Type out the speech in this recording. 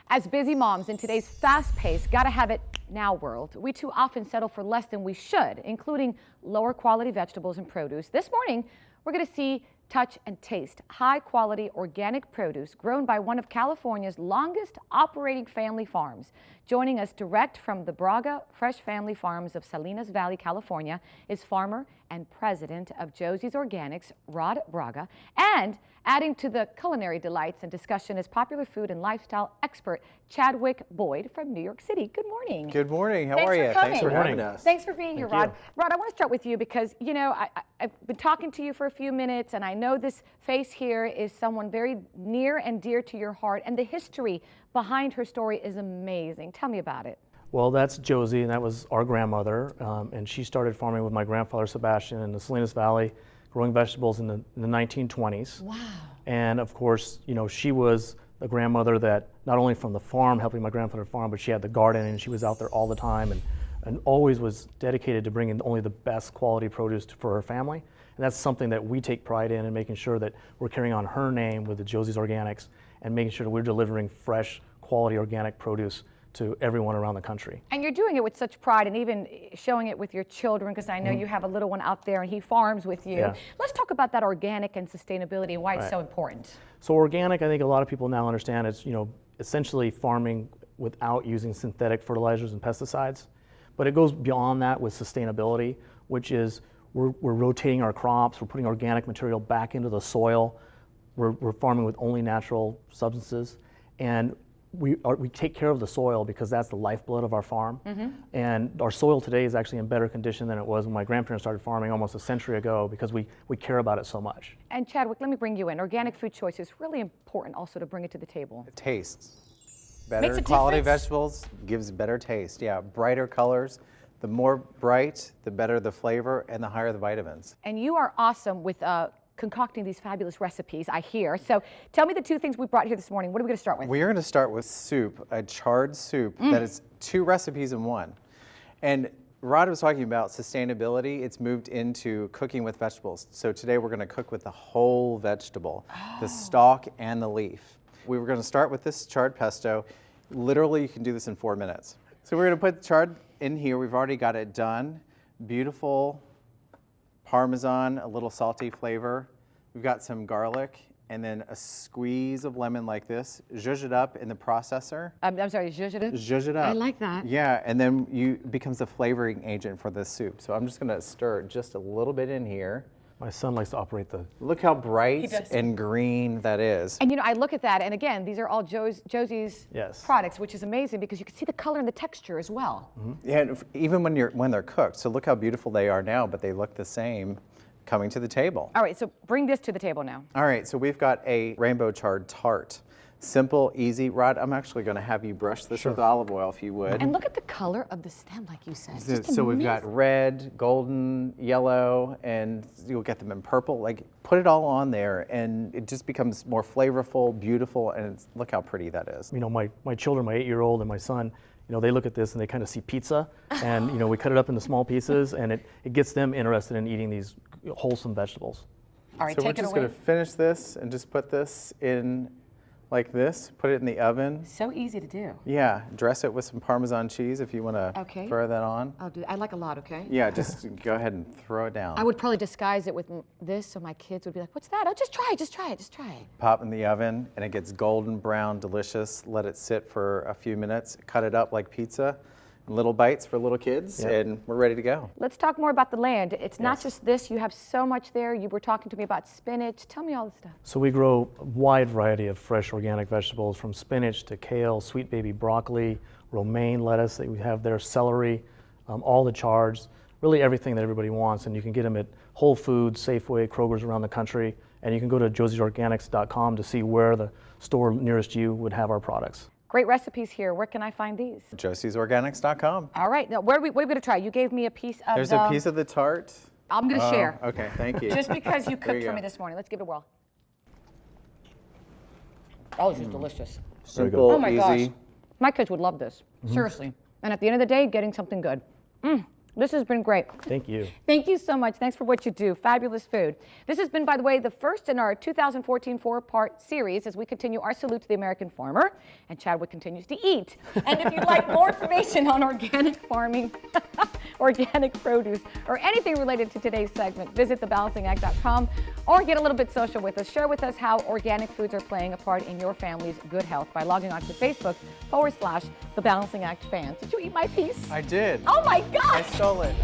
As busy moms in today's fast-paced, gotta have it now world, we too often settle for less than we should, including lower quality vegetables and produce. This morning, we're gonna see, touch, and taste high-quality organic produce grown by one of California's longest operating family farms. Joining us direct from the Braga Fresh Family Farms of Salinas Valley, California, is farmer and president of Josie's Organics, Rod Braga, and adding to the culinary delights and discussion is popular food and lifestyle expert Chadwick Boyd from New York City. Good morning. Good morning. How Thanks are for you? coming. Thanks for having us. Thanks for being here, Rod. you. Rod, I want to start with you because, you know, I've been talking to you for a few minutes, and I know this face here is someone very near and dear to your heart, and the history behind her story is amazing. Tell me about it. Well, that's Josie, and that was our grandmother, and she started farming with my grandfather Sebastian in the Salinas Valley, growing vegetables in the 1920s. Wow. And of course, you know, she was the grandmother that not only from the farm, helping my grandfather farm, but she had the garden and she was out there all the time and always was dedicated to bringing only the best quality produce for her family. And that's something that we take pride in and making sure that we're carrying on her name with the Josie's Organics and making sure that we're delivering fresh, quality organic produce to everyone around the country. And you're doing it with such pride and even showing it with your children, because I know you have a little one out there and he farms with you. Yeah. Let's talk about that organic and sustainability and why it's so important. So organic, I think a lot of people now understand it's, you know, essentially farming without using synthetic fertilizers and pesticides. But it goes beyond that with sustainability, which is we're rotating our crops, we're putting organic material back into the soil, we're farming with only natural substances, and we take care of the soil because that's the lifeblood of our farm. And our soil today is actually in better condition than it was when my grandparents started farming almost a century ago because we care about it so much. And Chadwick, let me bring you in. Organic food choice is really important also to bring it to the table. It tastes. Makes Better a quality difference? vegetables gives better taste. Yeah, brighter colors. The more bright, the better the flavor and the higher the vitamins. And you are awesome with concocting these fabulous recipes, I hear. So tell me the two things we brought here this morning. What are we going to start with? We are going to start with soup, a charred soup that is 2 recipes in one. And Rod was talking about sustainability. It's moved into cooking with vegetables. So today we're going to cook with the whole vegetable, the stalk and the leaf. We were going to start with this charred pesto. Literally, you can do this in 4 minutes. So we're going to put the charred in here. We've already got it done. Beautiful Parmesan, a little salty flavor. We've got some garlic and then a squeeze of lemon like this. Zhuzh it up in the processor. I'm sorry, zhuzh it up? Zhuzh it up. I like that. Yeah, and then it becomes a flavoring agent for this soup. So I'm just gonna stir it just a little bit in here. My son likes to operate the... Look how bright does. and green that is. And you know, I look at that, and again, these are all Josie's products, which is amazing because you can see the color and the texture as well. Yeah, and even when they're cooked. So look how beautiful they are now, but they look the same coming to the table. All right, so bring this to the table now. All right, so we've got a rainbow charred tart. Simple, easy. Rod, I'm actually going to have you brush this with olive oil if you would. And look at the color of the stem, like you said. It's just So we've got amazing. red, golden, yellow, and you'll get them in purple. Like, put it all on there, and it just becomes more flavorful, beautiful, and look how pretty that is. You know, my children, my 8-year-old and my son, you know, they look at this and they kind of see pizza, and you know, we cut it up into small pieces, and it gets them interested in eating these wholesome vegetables. All right, So we're take it just away. going to finish this and just put this in like this, put it in the oven. So easy to do. Yeah, dress it with some Parmesan cheese if you want to Okay. throw that on. I like a lot, okay? Yeah, just go ahead and throw it down. I would probably disguise it with this so my kids would be like, what's that? Oh, just try it, just try it, just try it. Pop in the oven and it gets golden brown, delicious. Let it sit for a few minutes. Cut it up like pizza in little bites for little kids, and we're ready to go. Let's talk more about the land. It's not just this, you have so much there. You were talking to me about spinach. Tell me all the stuff. So we grow a wide variety of fresh organic vegetables, from spinach to kale, sweet baby broccoli, romaine lettuce that we have there, celery, all the chards, really everything that everybody wants. And you can get them at Whole Foods, Safeway, Kroger's around the country. And you can go to josiesorganics.com to see where the store nearest you would have our products. Great recipes here. Where can I find these? josiesorganics.com. All right, now what are we going to try? You gave me a piece of There's a piece of the tart. I'm going to share. Okay, thank you. Just because you There cooked you for go. me this morning. Let's give it a whirl. Oh, this is delicious. Simple, Oh my easy. gosh. My kids would love this. Seriously. And at the end of the day, getting something good. This has been great. Thank you. Thank you so much. Thanks for what you do. Fabulous food. This has been, by the way, the first in our 2014 four-part series as we continue our salute to the American farmer, and Chadwick continues to eat. And if you'd like more information on organic farming, organic produce, or anything related to today's segment, visit thebalancingact.com or get a little bit social with us. Share with us how organic foods are playing a part in your family's good health by logging on to Facebook/The Balancing Act fans. Did you eat my piece? I did. Oh my I gosh! stole it.